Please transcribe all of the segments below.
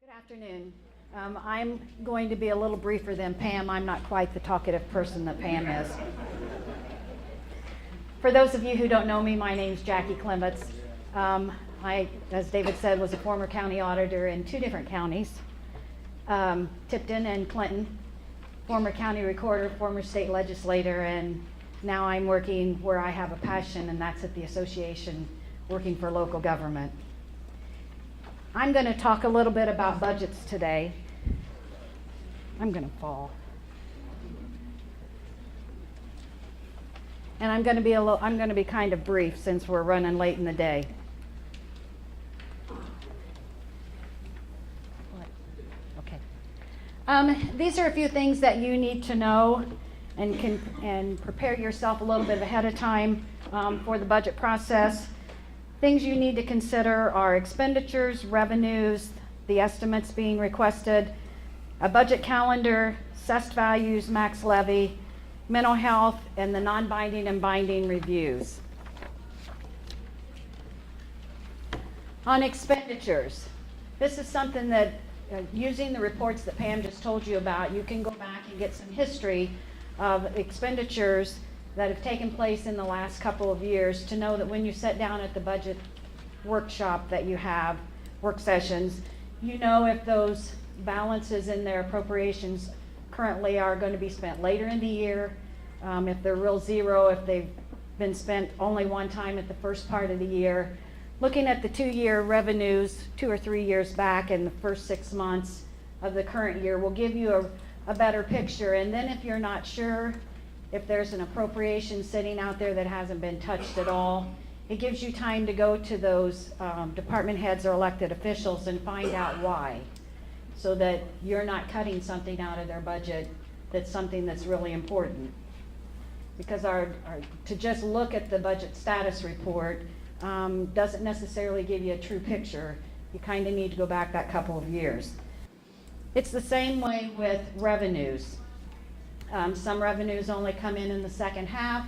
Good afternoon. I'm going to be a little briefer than Pam. I'm not quite the talkative person that Pam is. For those of you who don't know me, my name's Jacque Clements. I, as David said, was a former county auditor in two different counties, Tipton and Clinton, former county recorder, former state legislator, and now I'm working where I have a passion, and that's at the association, working for local government. I'm going to talk a little bit about budgets today. I'm going to fall. And I'm going to be kind of brief since we're running late in the day. Okay. These are a few things that you need to know and prepare yourself a little bit ahead of time for the budget process. Things you need to consider are expenditures, revenues, the estimates being requested, a budget calendar, assessed values, max levy, mental health, and the non-binding and binding reviews. On expenditures, this is something that using the reports that Pam just told you about, you can go back and get some history of expenditures that have taken place in the last couple of years to know that when you sit down at the budget workshop that you have, work sessions, you know if those balances in their appropriations currently are going to be spent later in the year, if they're real zero, if they've been spent only one time at the first part of the year. Looking at the 2-year revenues, 2 or 3 years back in the first 6 months of the current year will give you a better picture. And then if you're not sure if there's an appropriation sitting out there that hasn't been touched at all, it gives you time to go to those department heads or elected officials and find out why, so that you're not cutting something out of their budget that's something that's really important. Because to just look at the budget status report doesn't necessarily give you a true picture. You kind of need to go back that couple of years. It's the same way with revenues. Some revenues only come in the second half,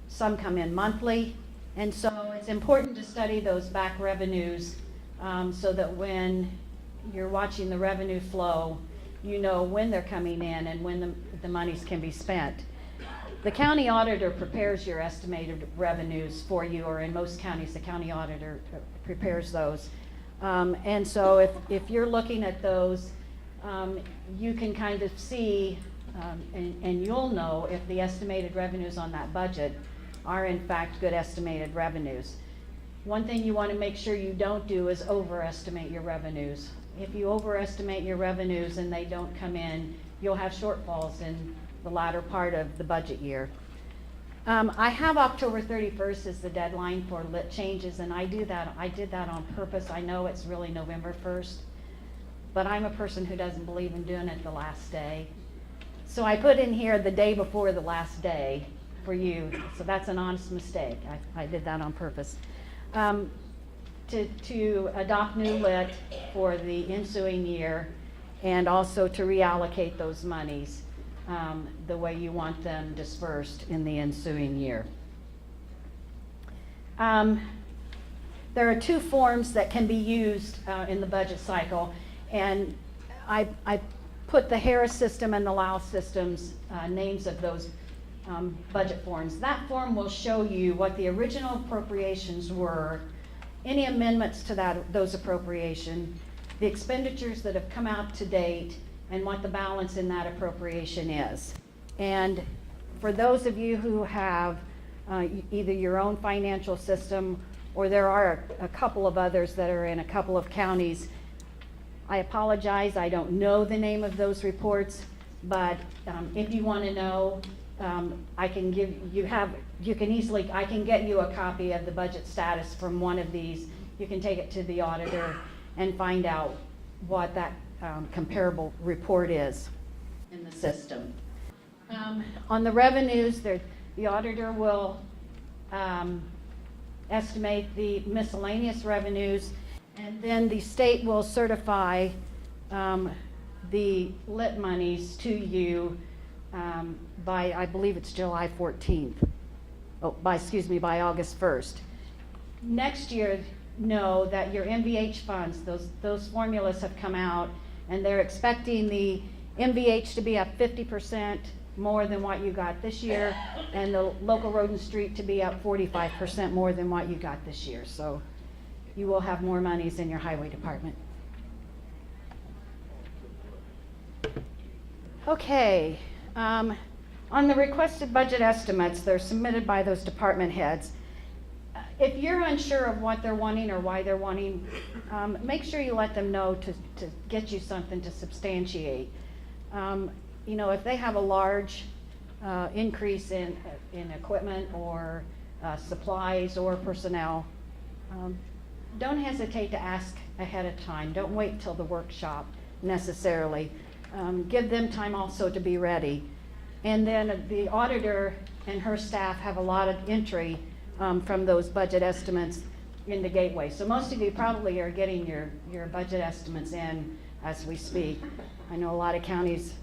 some come in monthly, and so it's important to study those back revenues so that when you're watching the revenue flow, you know when they're coming in and when the monies can be spent. The county auditor prepares your estimated revenues for you, or in most counties, the county auditor prepares those. And so if you're looking at those, you can kind of see and you'll know if the estimated revenues on that budget are in fact good estimated revenues. One thing you want to make sure you don't do is overestimate your revenues. If you overestimate your revenues and they don't come in, you'll have shortfalls in the latter part of the budget year. I have October 31st as the deadline for lit changes, and I did that on purpose. I know it's really November 1st, but I'm a person who doesn't believe in doing it the last day. So I put in here the day before the last day for you. So that's an honest mistake. I did that on purpose. To adopt new lit for the ensuing year, and also to reallocate those monies the way you want them dispersed in the ensuing year. There are 2 forms that can be used in the budget cycle, and I put the Harris system and the Lau systems names of those budget forms. That form will show you what the original appropriations were, any amendments to those appropriations, the expenditures that have come out to date, and what the balance in that appropriation is. And for those of you who have either your own financial system, or there are a couple of others that are in a couple of counties, I apologize, I don't know the name of those reports, but if you want to know, I can get you a copy of the budget status from one of these. You can take it to the auditor and find out what that comparable report is in the system. On the revenues, the auditor will estimate the miscellaneous revenues, and then the state will certify the lit monies to you by, I believe it's July 14th. By August 1st. Next year, know that your MVH funds, those formulas have come out, and they're expecting the MVH to be up 50% more than what you got this year, and the local road and street to be up 45% more than what you got this year. So you will have more monies in your highway department. Okay, on the requested budget estimates, they're submitted by those department heads. If you're unsure of what they're wanting or why they're wanting, make sure you let them know to get you something to substantiate. You know, if they have a large increase in equipment or supplies or personnel, don't hesitate to ask ahead of time. Don't wait till the workshop necessarily. Give them time also to be ready. And then the auditor and her staff have a lot of entry from those budget estimates in the gateway. So most of you probably are getting your budget estimates in as we speak. I know a lot of counties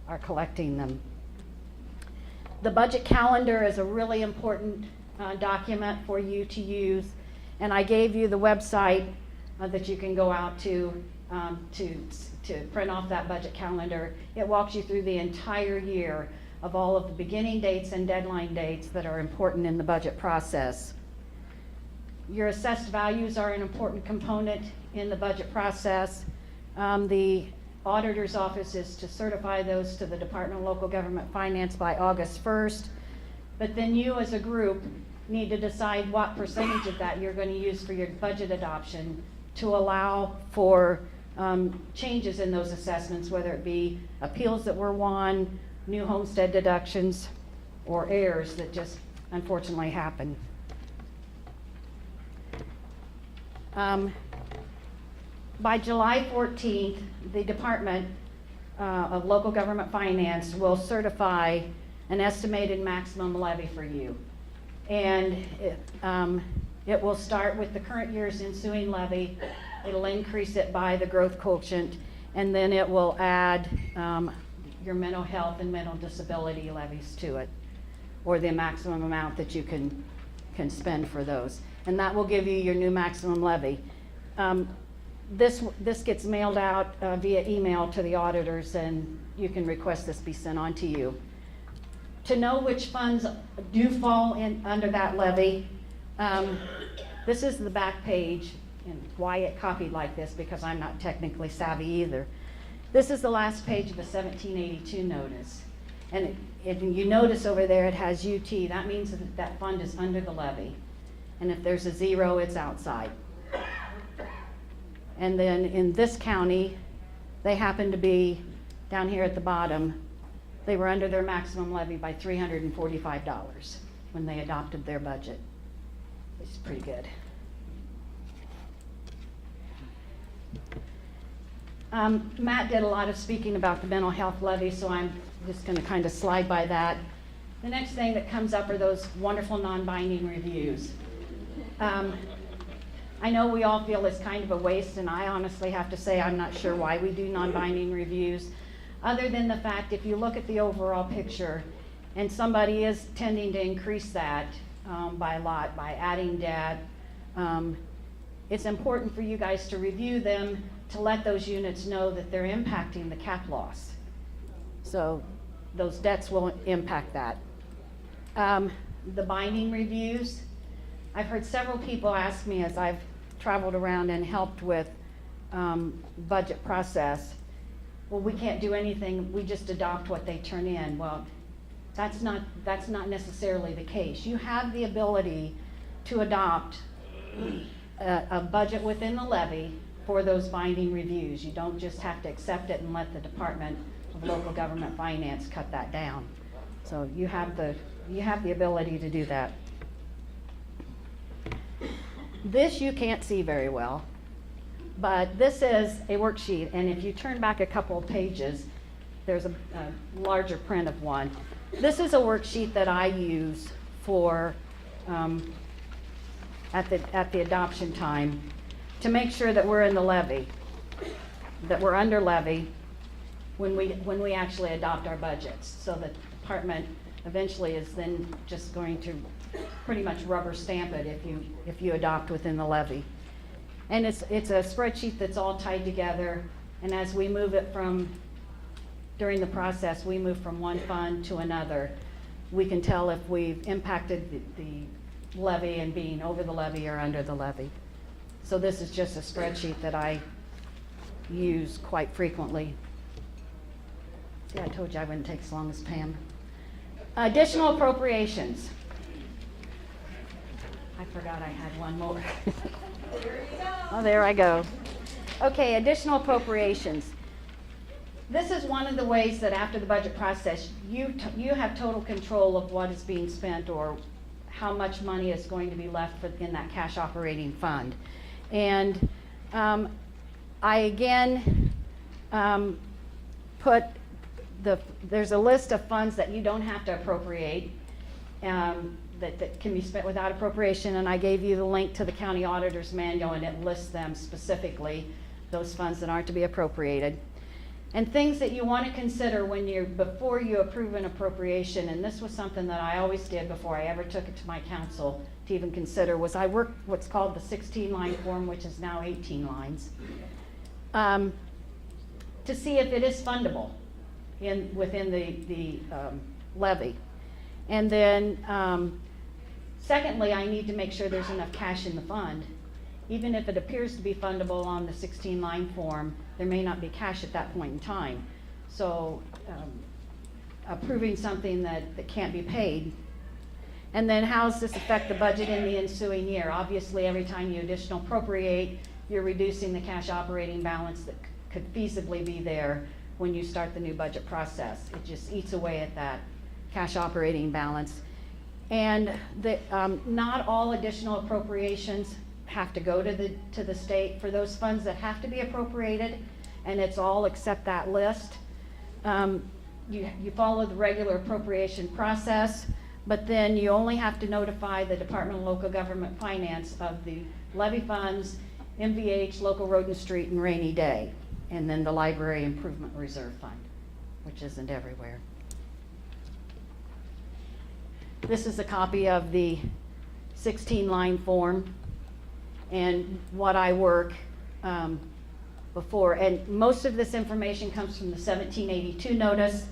are collecting them. The budget calendar is a really important document for you to use, and I gave you the website that you can go out to print off that budget calendar. It walks you through the entire year of all of the beginning dates and deadline dates that are important in the budget process. Your assessed values are an important component in the budget process. The auditor's office is to certify those to the Department of Local Government Finance by August 1st. But then you as a group need to decide what percentage of that you're going to use for your budget adoption to allow for changes in those assessments, whether it be appeals that were won, new homestead deductions, or errors that just unfortunately happen. By July 14th, the Department of Local Government Finance will certify an estimated maximum levy for you. And it will start with the current year's ensuing levy. It'll increase it by the growth quotient, and then it will add your mental health and mental disability levies to it, or the maximum amount that you can spend for those. And that will give you your new maximum levy. This gets mailed out via email to the auditors, and you can request this be sent on to you. To know which funds do fall in under that levy, this is the back page, and why it copied like this, because I'm not technically savvy either. This is the last page of the 1782 notice. And you notice over there it has UT. That means that that fund is under the levy. And if there's a zero, it's outside. And then in this county, they happen to be down here at the bottom. They were under their maximum levy by $345 when they adopted their budget, which is pretty good. Matt did a lot of speaking about the mental health levy, so I'm just going to kind of slide by that. The next thing that comes up are those wonderful non-binding reviews. I know we all feel it's kind of a waste, and I honestly have to say I'm not sure why we do non-binding reviews, other than the fact if you look at the overall picture and somebody is tending to increase that by a lot, by adding debt, it's important for you guys to review them to let those units know that they're impacting the cap loss. So those debts will impact that. The binding reviews, I've heard several people ask me as I've traveled around and helped with budget process, well, we can't do anything, we just adopt what they turn in. Well, that's not necessarily the case. You have the ability to adopt a budget within the levy for those binding reviews. You don't just have to accept it and let the Department of Local Government Finance cut that down. So you have the ability to do that. This you can't see very well, but this is a worksheet, and if you turn back a couple of pages, there's a larger print of one. This is a worksheet that I use for at the adoption time to make sure that we're in the levy, that we're under levy when we actually adopt our budgets. So the department eventually is then just going to pretty much rubber stamp it if you adopt within the levy. And it's a spreadsheet that's all tied together, and as we move it during the process, we move from one fund to another. We can tell if we've impacted the levy and being over the levy or under the levy. So this is just a spreadsheet that I use quite frequently. See, I told you I wouldn't take as long as Pam. Additional appropriations. I forgot I had one more. Oh, there I go. Okay, additional appropriations. This is one of the ways that after the budget process, you have total control of what is being spent or how much money is going to be left in that cash operating fund. And I again there's a list of funds that you don't have to appropriate that can be spent without appropriation, and I gave you the link to the county auditor's manual, and it lists them specifically, those funds that aren't to be appropriated. And things that you want to consider before you approve an appropriation, and this was something that I always did before I ever took it to my council to even consider, was I worked what's called the 16-line form, which is now 18 lines, to see if it is fundable within the levy. And then secondly, I need to make sure there's enough cash in the fund. Even if it appears to be fundable on the 16-line form, there may not be cash at that point in time. So approving something that can't be paid. And then how does this affect the budget in the ensuing year? Obviously, every time you additional appropriate, you're reducing the cash operating balance that could feasibly be there when you start the new budget process. It just eats away at that cash operating balance. And not all additional appropriations have to go to the state. For those funds that have to be appropriated, and it's all except that list, you follow the regular appropriation process, but then you only have to notify the Department of Local Government Finance of the levy funds, MVH, local road and street, and rainy day, and then the library improvement reserve fund, which isn't everywhere. This is a copy of the 16-line form and what I work before. And most of this information comes from the 1782 notice.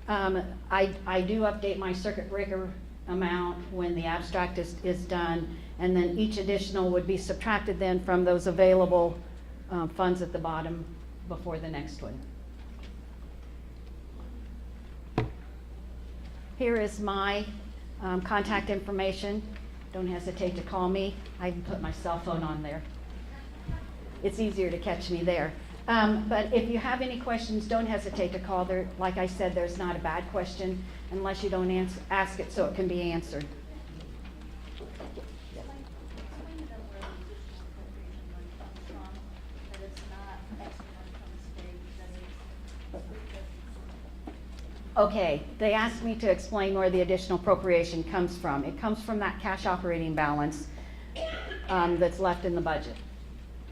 I do update my circuit breaker amount when the abstract is done, and then each additional would be subtracted then from those available funds at the bottom before the next one. Here is my contact information. Don't hesitate to call me. I even put my cell phone on there. It's easier to catch me there. But if you have any questions, don't hesitate to call. There, like I said, there's not a bad question unless you don't ask it so it can be answered. Okay, they asked me to explain where the additional appropriation comes from. It comes from that cash operating balance that's left in the budget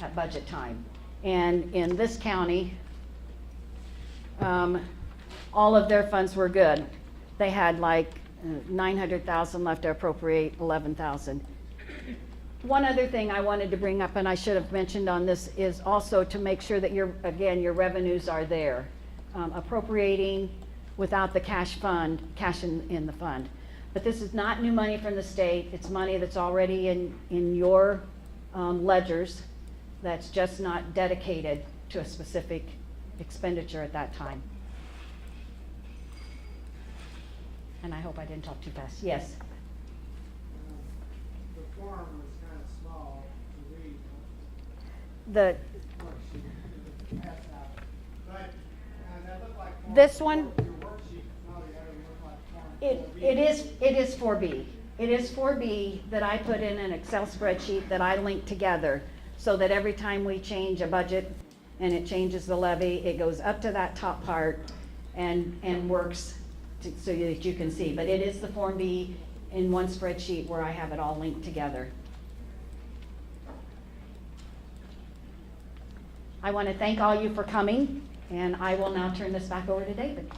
at budget time. And in this county, all of their funds were good. They had like 900,000 left to appropriate, 11,000. One other thing I wanted to bring up, and I should have mentioned on this, is also to make sure that your revenues are there. Appropriating without the cash in the fund. But this is not new money from the state. It's money that's already in your ledgers that's just not dedicated to a specific expenditure at that time. And I hope I didn't talk too fast. Yes? The form was kind of small to read. The Pass out. But that looked like form this one, your worksheet probably had to look like form 4B. it is 4B. It is 4B that I put in an Excel spreadsheet that I link together so that every time we change a budget and it changes the levy, it goes up to that top part and works so that you can see. But it is the Form B in one spreadsheet where I have it all linked together. I want to thank all you for coming, and I will now turn this back over to David.